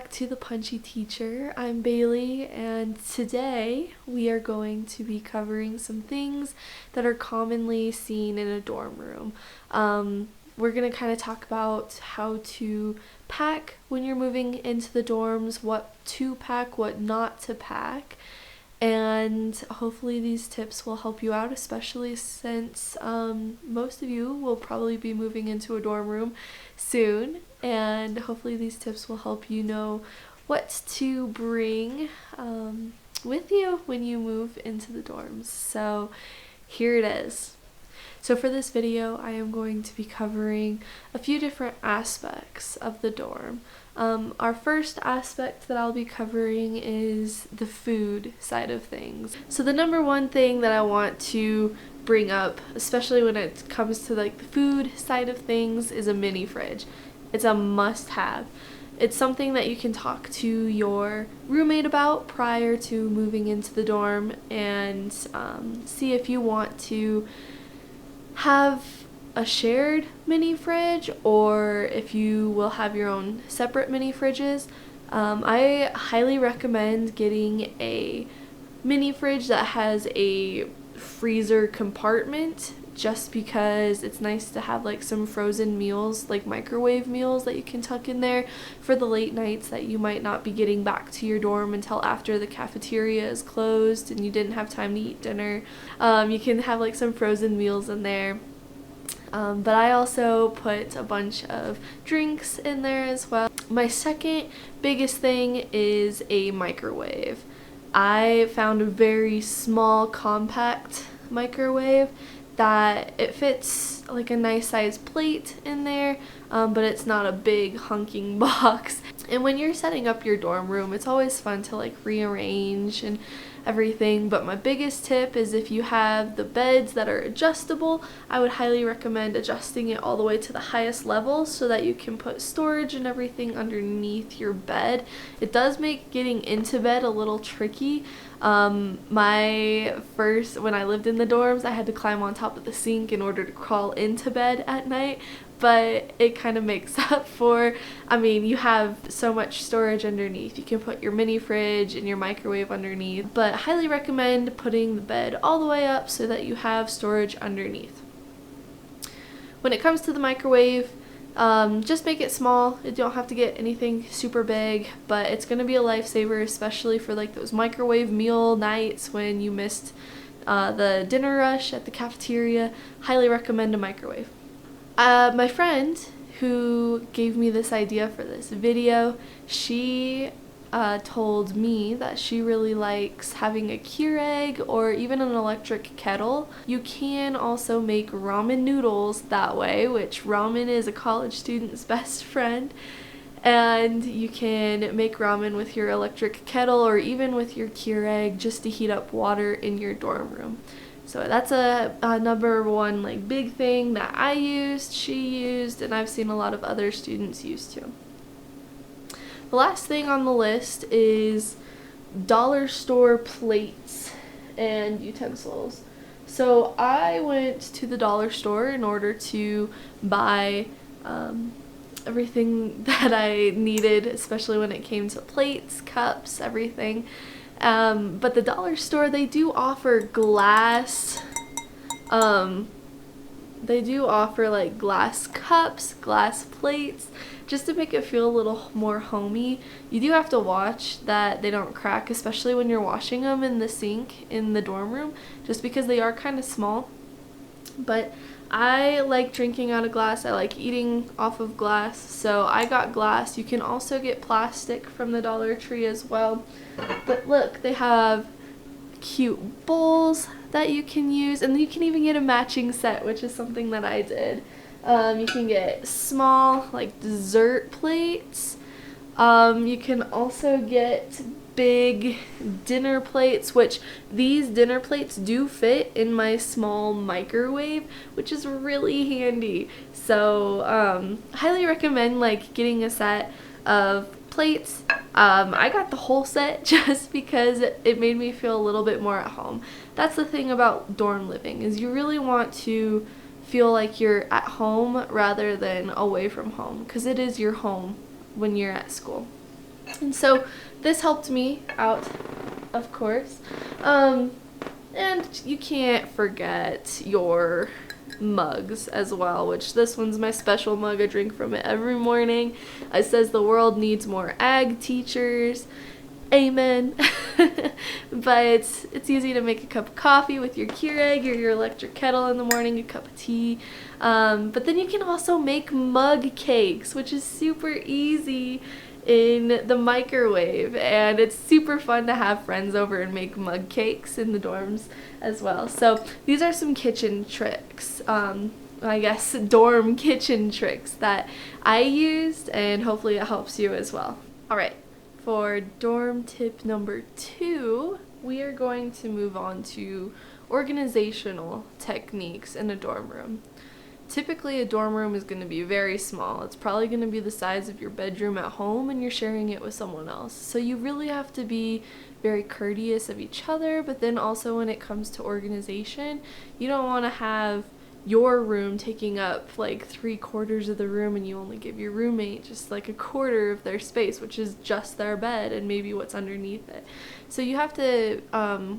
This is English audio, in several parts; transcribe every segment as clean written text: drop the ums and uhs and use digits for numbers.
back to The Punchy Teacher. I'm Bailey, and today we are going to be covering some things that are commonly seen in a dorm room. We're going to kind of talk about how to pack when you're moving into the dorms, what to pack, what not to pack, and hopefully these tips will help you out, especially since most of you will probably be moving into a dorm room soon, and hopefully these tips will help you know what to bring with you when you move into the dorms. So here it is. So for this video, I am going to be covering a few different aspects of the dorm. Our first aspect that I'll be covering is the food side of things. So the number one thing that I want to bring up, especially when it comes to like the food side of things, is a mini fridge. It's a must-have. It's something that you can talk to your roommate about prior to moving into the dorm and see if you want to have a shared mini fridge or if you will have your own separate mini fridges. I highly recommend getting a mini fridge that has a freezer compartment, just because it's nice to have like some frozen meals, like microwave meals that you can tuck in there for the late nights that you might not be getting back to your dorm until after the cafeteria is closed and you didn't have time to eat dinner. You can have like some frozen meals in there. But I also put a bunch of drinks in there as well. My second biggest thing is a microwave. I found a very small, compact microwave that it fits like a nice sized plate in there, but it's not a big hunking box. And when you're setting up your dorm room, it's always fun to like rearrange and everything, but my biggest tip is if you have the beds that are adjustable, I would highly recommend adjusting it all the way to the highest level so that you can put storage and everything underneath your bed. It does make getting into bed a little tricky. When I lived in the dorms, I had to climb on top of the sink in order to crawl into bed at night, but it kind of makes up for, you have so much storage underneath. You can put your mini fridge and your microwave underneath, but I highly recommend putting the bed all the way up so that you have storage underneath. When it comes to the microwave, just make it small. You don't have to get anything super big, but it's going to be a lifesaver, especially for like those microwave meal nights when you missed the dinner rush at the cafeteria. Highly recommend a microwave. My friend who gave me this idea for this video, she told me that she really likes having a Keurig or even an electric kettle. You can also make ramen noodles that way, which ramen is a college student's best friend. And you can make ramen with your electric kettle or even with your Keurig just to heat up water in your dorm room. So that's a number one like big thing that I used, she used, and I've seen a lot of other students use too. The last thing on the list is dollar store plates and utensils. So I went to the dollar store in order to buy everything that I needed, especially when it came to plates, cups, everything. But the dollar store, they do offer glass, they do offer like glass cups, glass plates, just to make it feel a little more homey. You do have to watch that they don't crack, especially when you're washing them in the sink in the dorm room, just because they are kind of small. But I like drinking out of glass. I like eating off of glass, so I got glass. You can also get plastic from the Dollar Tree as well. But look, they have cute bowls that you can use, and you can even get a matching set, which is something that I did. You can get small like dessert plates. You can also get big dinner plates, which these dinner plates do fit in my small microwave, which is really handy. So highly recommend like getting a set of plates. I got the whole set just because it made me feel a little bit more at home. That's the thing about dorm living, is you really want to feel like you're at home rather than away from home, because it is your home when you're at school. And so this helped me out, of course. And you can't forget your mugs as well, which this one's my special mug. I drink from it every morning. It says the world needs more ag teachers. Amen. But it's easy to make a cup of coffee with your Keurig or your electric kettle in the morning, a cup of tea. But then you can also make mug cakes, which is super easy in the microwave, and it's super fun to have friends over and make mug cakes in the dorms as well. So these are some kitchen tricks, I guess dorm kitchen tricks that I used, and hopefully it helps you as well. Alright, for dorm tip number 2, we are going to move on to organizational techniques in a dorm room. Typically, a dorm room is going to be very small. It's probably going to be the size of your bedroom at home, and you're sharing it with someone else. So you really have to be very courteous of each other, but then also when it comes to organization, you don't want to have your room taking up like 3/4 of the room and you only give your roommate just like 1/4 of their space, which is just their bed and maybe what's underneath it. So you have to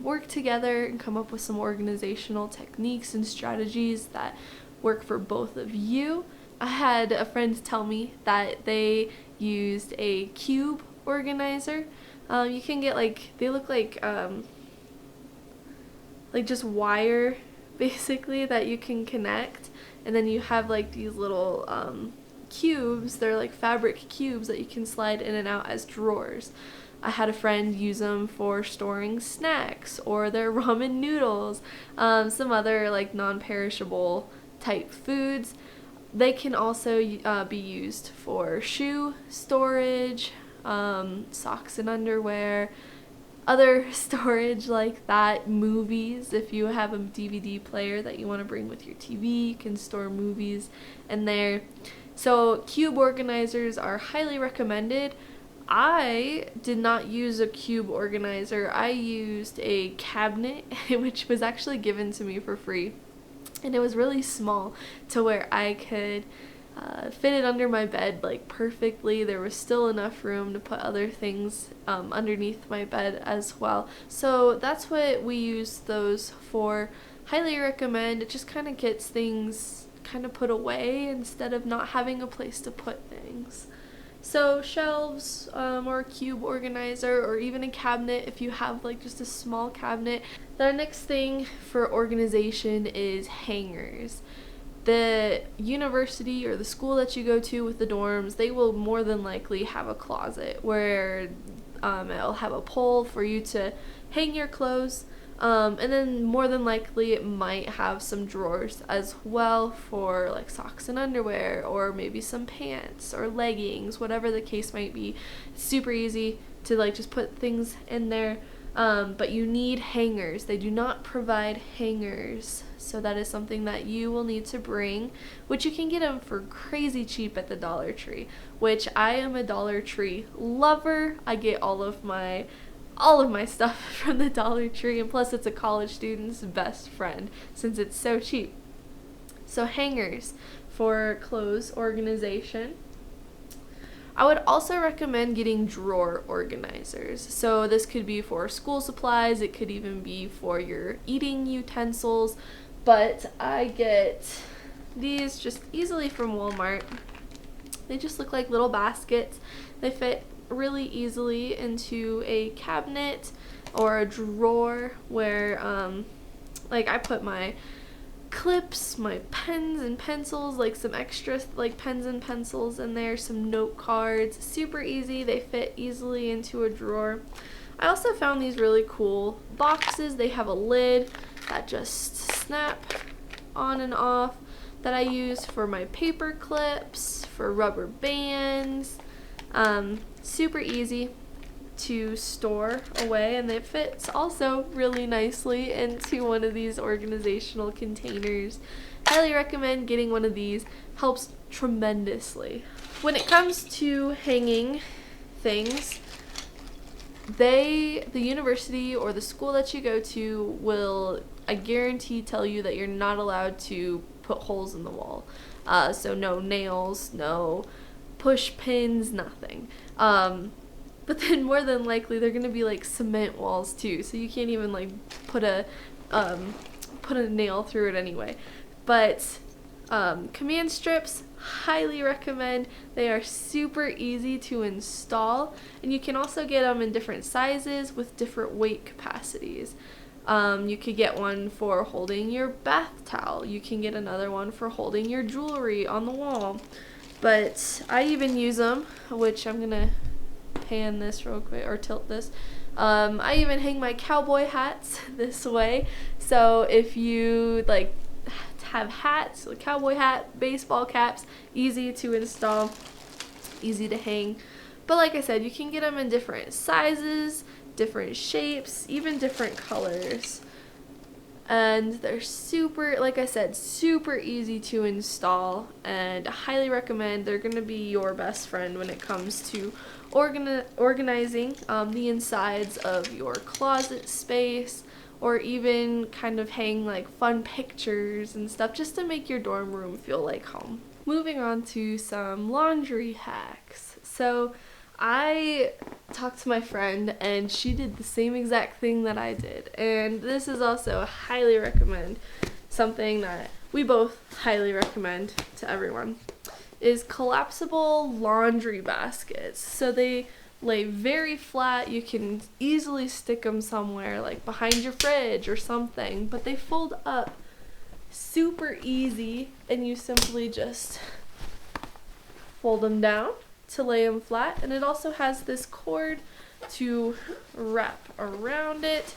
work together and come up with some organizational techniques and strategies that work for both of you. I had a friend tell me that they used a cube organizer. You can get they look like just wire basically that you can connect, and then you have like these little cubes. They're like fabric cubes that you can slide in and out as drawers. I had a friend use them for storing snacks or their ramen noodles, some other like non-perishable type foods. They can also be used for shoe storage, socks and underwear, other storage like that, movies. If you have a DVD player that you want to bring with your TV, you can store movies in there. So cube organizers are highly recommended. I did not use a cube organizer. I used a cabinet which was actually given to me for free. And it was really small to where I could fit it under my bed like perfectly. There was still enough room to put other things underneath my bed as well. So that's what we use those for. Highly recommend. It just kind of gets things kind of put away instead of not having a place to put things. So shelves or a cube organizer or even a cabinet if you have like just a small cabinet. The next thing for organization is hangers. The university or the school that you go to with the dorms, they will more than likely have a closet where it'll have a pole for you to hang your clothes. And then more than likely it might have some drawers as well for like socks and underwear or maybe some pants or leggings, whatever the case might be. It's super easy to like just put things in there. But you need hangers. They do not provide hangers, so that is something that you will need to bring, which you can get them for crazy cheap at the Dollar Tree, which I am a Dollar Tree lover. I get all of my stuff from the Dollar Tree, and plus it's a college student's best friend since it's so cheap. So hangers for clothes organization. I would also recommend getting drawer organizers. So this could be for school supplies, it could even be for your eating utensils, but I get these just easily from Walmart. They just look like little baskets. They fit really easily into a cabinet or a drawer where I put my clips, my pens and pencils, like some extra like pens and pencils in there, some note cards. Super easy. They fit easily into a drawer. I also found these really cool boxes. They have a lid that just snap on and off that I use for my paper clips, for rubber bands. Super easy to store away, and it fits also really nicely into one of these organizational containers. Highly recommend getting one of these. Helps tremendously. When it comes to hanging things, the university or the school that you go to will, I guarantee, tell you that you're not allowed to put holes in the wall. So no nails, no push pins, nothing. but then more than likely they're gonna be like cement walls too, so you can't even like put a nail through it anyway. But command strips, highly recommend. They are super easy to install, and you can also get them in different sizes with different weight capacities. You could get one for holding your bath towel. You can get another one for holding your jewelry on the wall. But I even use them, which I'm gonna pan this real quick, or tilt this. I even hang my cowboy hats this way. So if you like have hats, like cowboy hat, baseball caps, easy to install, easy to hang. But like I said, you can get them in different sizes, different shapes, even different colors. And they're super, like I said, super easy to install, and I highly recommend. They're going to be your best friend when it comes to organizing the insides of your closet space, or even kind of hang like fun pictures and stuff just to make your dorm room feel like home. Moving on to some laundry hacks. So I talked to my friend and she did the same exact thing that I did, and this is also a highly recommend, something that we both highly recommend to everyone, is collapsible laundry baskets. So they lay very flat, you can easily stick them somewhere like behind your fridge or something, but they fold up super easy, and you simply just fold them down to lay them flat. And it also has this cord to wrap around it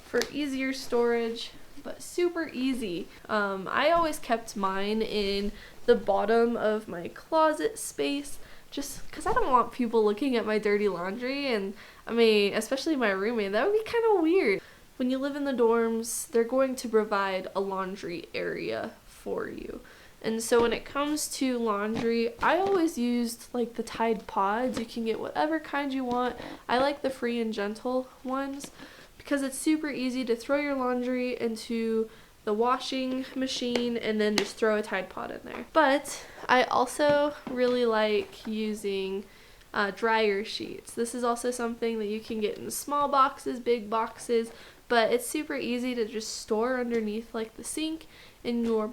for easier storage, but super easy. I always kept mine in the bottom of my closet space just because I don't want people looking at my dirty laundry, and I mean, especially my roommate, that would be kind of weird. When you live in the dorms, they're going to provide a laundry area for you. And so when it comes to laundry, I always used like the Tide Pods. You can get whatever kind you want. I like the Free and Gentle ones because it's super easy to throw your laundry into the washing machine and then just throw a Tide Pod in there. But I also really like using dryer sheets. This is also something that you can get in small boxes, big boxes, but it's super easy to just store underneath like the sink in your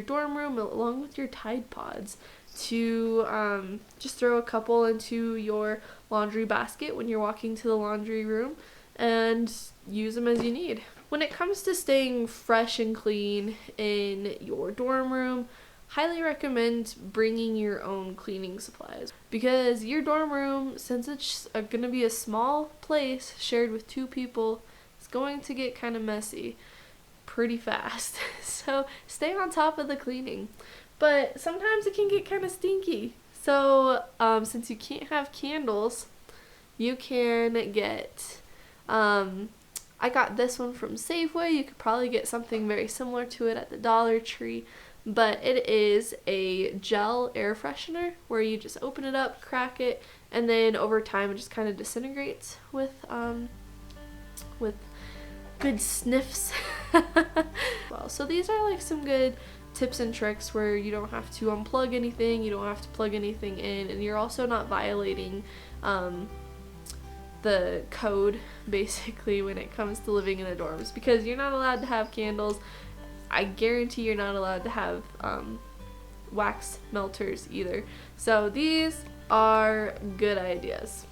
dorm room, along with your Tide Pods, to just throw a couple into your laundry basket when you're walking to the laundry room and use them as you need. When it comes to staying fresh and clean in your dorm room, highly recommend bringing your own cleaning supplies, because your dorm room, since it's going to be a small place shared with 2 people, it's going to get kind of messy pretty fast. So stay on top of the cleaning. But sometimes it can get kind of stinky. So since you can't have candles, you can get I got this one from Safeway. You could probably get something very similar to it at the Dollar Tree, but it is a gel air freshener where you just open it up, crack it, and then over time it just kind of disintegrates with good sniffs. Well, so these are like some good tips and tricks where you don't have to unplug anything, you don't have to plug anything in, and you're also not violating the code basically when it comes to living in the dorms, because you're not allowed to have candles. I guarantee you're not allowed to have wax melters either. So these are good ideas.